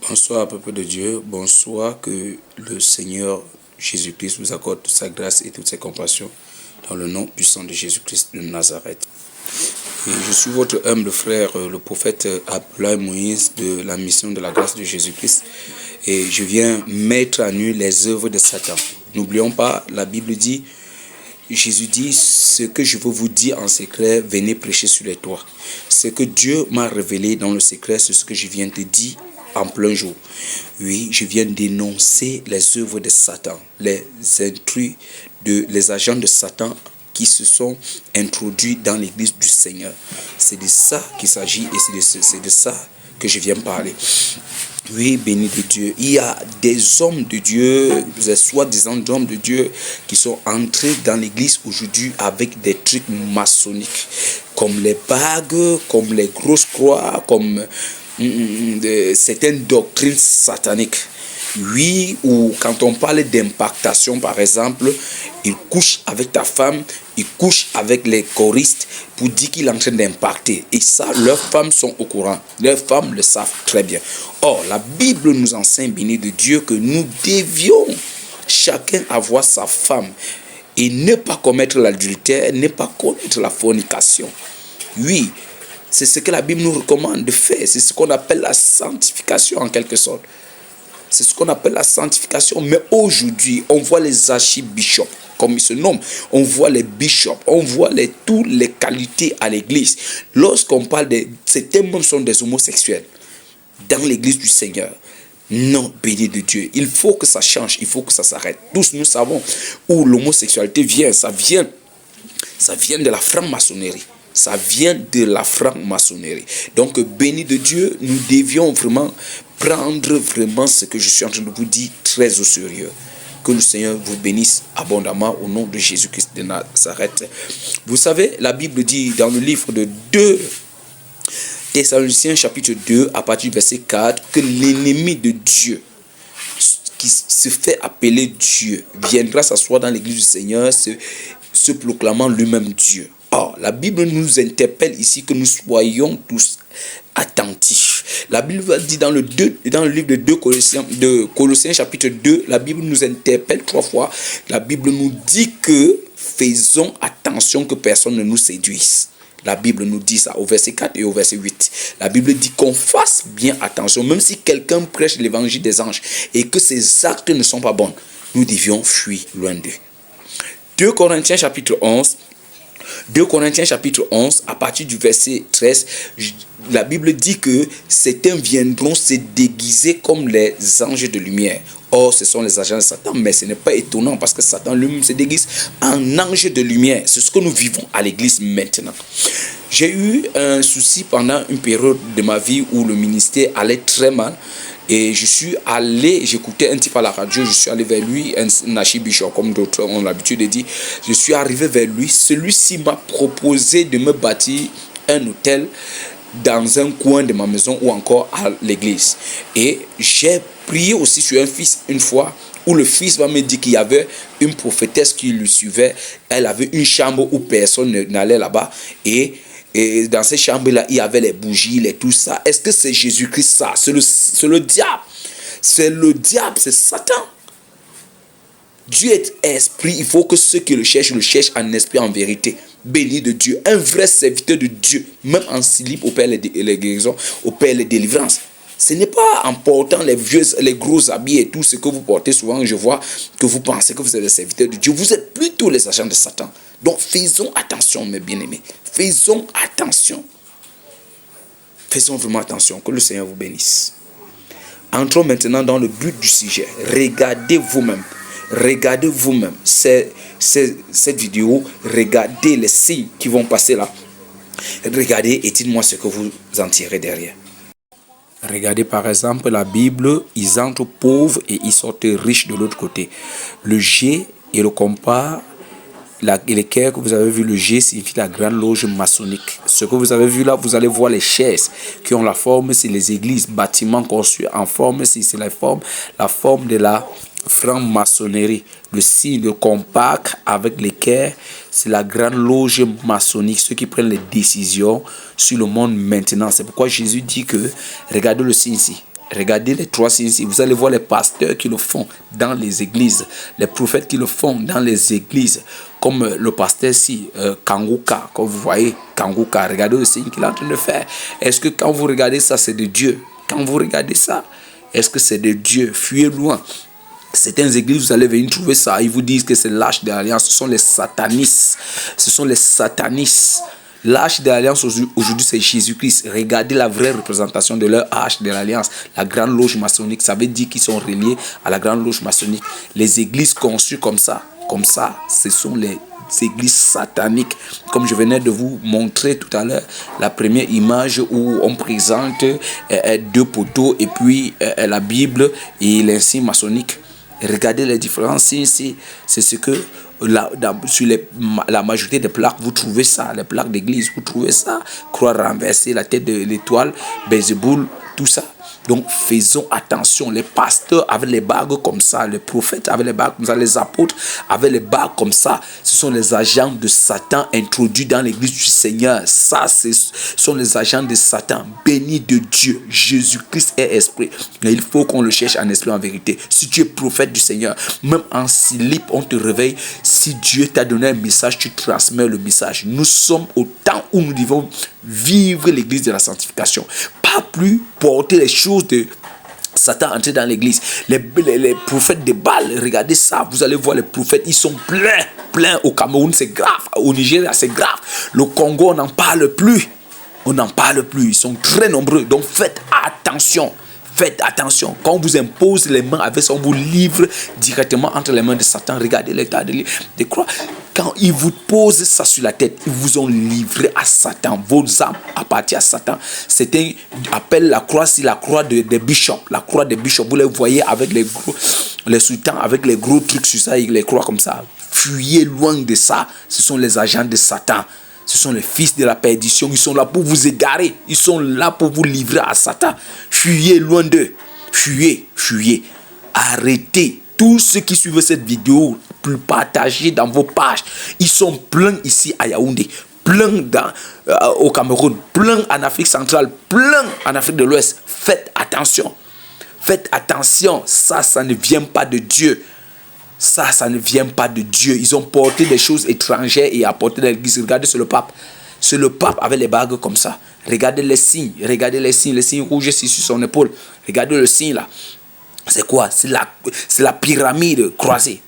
Bonsoir, peuple de Dieu. Bonsoir, que le Seigneur Jésus-Christ vous accorde toute sa grâce et toutes ses compassions dans le nom puissant de Jésus-Christ de Nazareth. Et je suis votre humble frère, le prophète Abdoulaye Moïse de la mission de la grâce de Jésus-Christ. Et je viens mettre à nu les œuvres de Satan. N'oublions pas, la Bible dit, Jésus dit, ce que je veux vous dire en secret, venez prêcher sur les toits. Ce que Dieu m'a révélé dans le secret, c'est ce que je viens de dire en plein jour. Oui, je viens dénoncer les œuvres de Satan, les intrus, les agents de Satan qui se sont introduits dans l'église du Seigneur. C'est de ça qu'il s'agit et c'est de ça que je viens parler. Oui, béni de Dieu. Il y a des hommes de Dieu, des soi-disant hommes de Dieu qui sont entrés dans l'église aujourd'hui avec des trucs maçonniques, comme les bagues, comme les grosses croix, comme certaines doctrines sataniques. Oui, ou quand on parle d'impactation, par exemple, il couche avec ta femme, il couche avec les choristes pour dire qu'il est en train d'impacter. Et ça, leurs femmes sont au courant. Leurs femmes le savent très bien. Or, la Bible nous enseigne, béni de Dieu, que nous devions chacun avoir sa femme et ne pas commettre l'adultère, ne pas commettre la fornication. Oui, c'est ce que la Bible nous recommande de faire. C'est ce qu'on appelle la sanctification en quelque sorte. C'est ce qu'on appelle la sanctification. Mais aujourd'hui, on voit les archibishops, comme ils se nomment. On voit les bishops, on voit toutes les qualités à l'église. Lorsqu'on parle de... Certains même sont des homosexuels dans l'église du Seigneur. Non, béni de Dieu. Il faut que ça change, il faut que ça s'arrête. Tous nous savons où l'homosexualité vient. Ça vient de la franc-maçonnerie. Ça vient de la franc-maçonnerie. Donc, béni de Dieu, nous devions vraiment prendre vraiment ce que je suis en train de vous dire très au sérieux. Que le Seigneur vous bénisse abondamment au nom de Jésus-Christ de Nazareth. Vous savez, la Bible dit dans le livre de 2 Thessaloniciens chapitre 2, à partir du verset 4, que l'ennemi de Dieu, qui se fait appeler Dieu, viendra s'asseoir dans l'église du Seigneur, se proclamant lui-même Dieu. Or, la Bible nous interpelle ici que nous soyons tous attentifs. La Bible dit dans le livre de 2 Colossiens chapitre 2, la Bible nous interpelle 3 fois. La Bible nous dit que faisons attention que personne ne nous séduise. La Bible nous dit ça au verset 4 et au verset 8. La Bible dit qu'on fasse bien attention, même si quelqu'un prêche l'évangile des anges et que ses actes ne sont pas bons, nous devions fuir loin d'eux. 2 Corinthiens chapitre 11, à partir du verset 13, la Bible dit que certains viendront se déguiser comme les anges de lumière. Or, ce sont les agents de Satan, mais ce n'est pas étonnant parce que Satan lui-même se déguise en ange de lumière. C'est ce que nous vivons à l'église maintenant. J'ai eu un souci pendant une période de ma vie où le ministère allait très mal. Et je suis allé, j'écoutais un type à la radio, je suis allé vers lui, un archibishop, comme d'autres ont l'habitude de dire. Je suis arrivé vers lui, celui-ci m'a proposé de me bâtir un hôtel dans un coin de ma maison ou encore à l'église. Et j'ai prié aussi sur un fils une fois, où le fils va me dire qu'il y avait une prophétesse qui le suivait. Elle avait une chambre où personne n'allait là-bas. Et dans ces chambres-là, il y avait les bougies, tout ça. Est-ce que c'est Jésus-Christ ça? C'est le diable. C'est le diable, c'est Satan. Dieu est esprit. Il faut que ceux qui le cherchent en esprit, en vérité. Béni de Dieu. Un vrai serviteur de Dieu. Même en slip, opère les guérisons, opère les délivrances. Ce n'est pas en portant les gros habits et tout ce que vous portez. Souvent, je vois que vous pensez que vous êtes des serviteurs de Dieu. Vous êtes plutôt les agents de Satan. Donc, faisons attention, mes bien-aimés. Faisons attention. Faisons vraiment attention. Que le Seigneur vous bénisse. Entrons maintenant dans le but du sujet. Regardez vous-même. Regardez vous-même cette vidéo. Regardez les signes qui vont passer là. Regardez et dites-moi ce que vous en tirez derrière. Regardez par exemple la Bible, ils entrent pauvres et ils sortent riches de l'autre côté. Le G et le compas, l'équerre que vous avez vu, le G signifie la grande loge maçonnique. Ce que vous avez vu là, vous allez voir les chaises qui ont la forme, c'est les églises, bâtiments construits en forme, c'est la forme de la franc-maçonnerie. Le signe de compas avec l'équerre, c'est la grande loge maçonnique, ceux qui prennent les décisions sur le monde maintenant. C'est pourquoi Jésus dit que, regardez le signe ici, Regardez les 3 signes ici. Vous allez voir les pasteurs qui le font dans les églises. Les prophètes qui le font dans les églises. Comme le pasteur ici, Kanguka. Comme vous voyez, Kanguka. Regardez le signe qu'il est en train de faire. Est-ce que quand vous regardez ça, c'est de Dieu? Quand vous regardez ça, est-ce que c'est de Dieu? Fuyez loin. Certaines églises, vous allez venir trouver ça. Ils vous disent que c'est l'arche de l'alliance. Ce sont les satanistes. Ce sont les satanistes. L'arche de l'alliance aujourd'hui, c'est Jésus-Christ. Regardez la vraie représentation de leur arche de l'alliance. La grande loge maçonnique, ça veut dire qu'ils sont reliés à la grande loge maçonnique. Les églises conçues comme ça, ce sont les églises sataniques. Comme je venais de vous montrer tout à l'heure, la première image où on présente 2 poteaux et puis la Bible et l'insigne maçonnique. Regardez les différents signes ici. C'est ce que sur la majorité des plaques, vous trouvez ça. Les plaques d'église, vous trouvez ça. Croix renversée, la tête de l'étoile, Belzéboul, tout ça. Donc faisons attention. Les pasteurs avaient les bagues comme ça. Les prophètes avaient les bagues comme ça. Les apôtres avaient les bagues comme ça. Ce sont les agents de Satan introduits dans l'église du Seigneur. Ça, ce sont les agents de Satan. Béni de Dieu. Jésus-Christ est esprit. Mais il faut qu'on le cherche en esprit, en vérité. Si tu es prophète du Seigneur, même en slip, on te réveille. Si Dieu t'a donné un message, tu transmets le message. Nous sommes au temps où nous devons vivre l'église de la sanctification. Pas plus porter les choses de Satan entrer dans l'église. Les prophètes de Baal, regardez ça. Vous allez voir les prophètes, ils sont pleins. Au Cameroun, c'est grave. Au Nigeria, c'est grave. Le Congo, on n'en parle plus. Ils sont très nombreux. Donc faites attention. Faites attention. Quand on vous impose les mains avec ça, on vous livre directement entre les mains de Satan. Regardez l'état de croix. Quand ils vous posent ça sur la tête, ils vous ont livré à Satan. Vos âmes appartiennent à Satan. C'était appelle la croix, c'est la croix des bishops. La croix des bishops. Vous les voyez avec les sultans, avec les gros trucs sur ça, les croix comme ça. Fuyez loin de ça. Ce sont les agents de Satan. Ce sont les fils de la perdition. Ils sont là pour vous égarer. Ils sont là pour vous livrer à Satan. Fuyez loin d'eux. Fuyez. Arrêtez. Tous ceux qui suivent cette vidéo, partagez dans vos pages. Ils sont pleins ici à Yaoundé. Pleins au Cameroun. Pleins en Afrique centrale. Pleins en Afrique de l'Ouest. Faites attention. Ça ne vient pas de Dieu. Ça ne vient pas de Dieu. Ils ont porté des choses étrangères et apporté dans l'église. Regardez, c'est le pape. C'est le pape avec les bagues comme ça. Regardez les signes. Les signes rouges ici sur son épaule. Regardez le signe là. C'est quoi? C'est la pyramide croisée.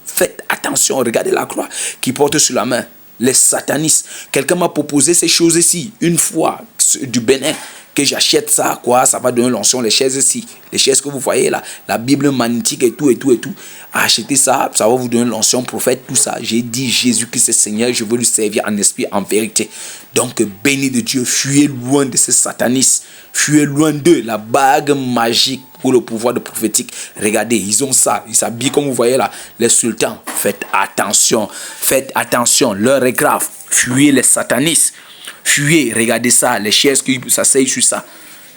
Faites attention. Regardez la croix qui porte sur la main. Les satanistes. Quelqu'un m'a proposé ces choses ici. Une fois du Bénin. Que j'achète ça, ça va donner l'onction, les chaises ici, les chaises que vous voyez là, la Bible magnétique et tout. Achetez ça, ça va vous donner l'onction, prophète, tout ça. J'ai dit Jésus-Christ est Seigneur, je veux lui servir en esprit, en vérité. Donc, béni de Dieu, fuyez loin de ces satanistes, fuyez loin d'eux, la bague magique pour le pouvoir de prophétique. Regardez, ils ont ça, ils s'habillent comme vous voyez là, les sultans. Faites attention, l'heure est grave, fuyez les satanistes. Fuyez, regardez ça, les chaises qui s'asseyent sur ça.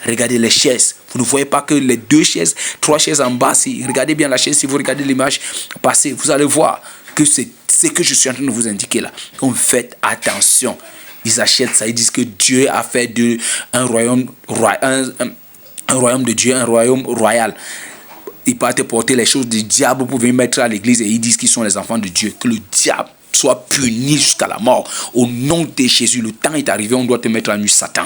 Regardez les chaises. Vous ne voyez pas que les 3 chaises en bas. Regardez bien la chaise, si vous regardez l'image passée, vous allez voir que c'est ce que je suis en train de vous indiquer là. Donc faites attention. Ils achètent ça, ils disent que Dieu a fait un royaume de Dieu, un royaume royal. Ils partent porter les choses du diable pour venir mettre à l'église et ils disent qu'ils sont les enfants de Dieu. Que le diable soit puni jusqu'à la mort. Au nom de Jésus, le temps est arrivé, on doit te mettre à nu, Satan.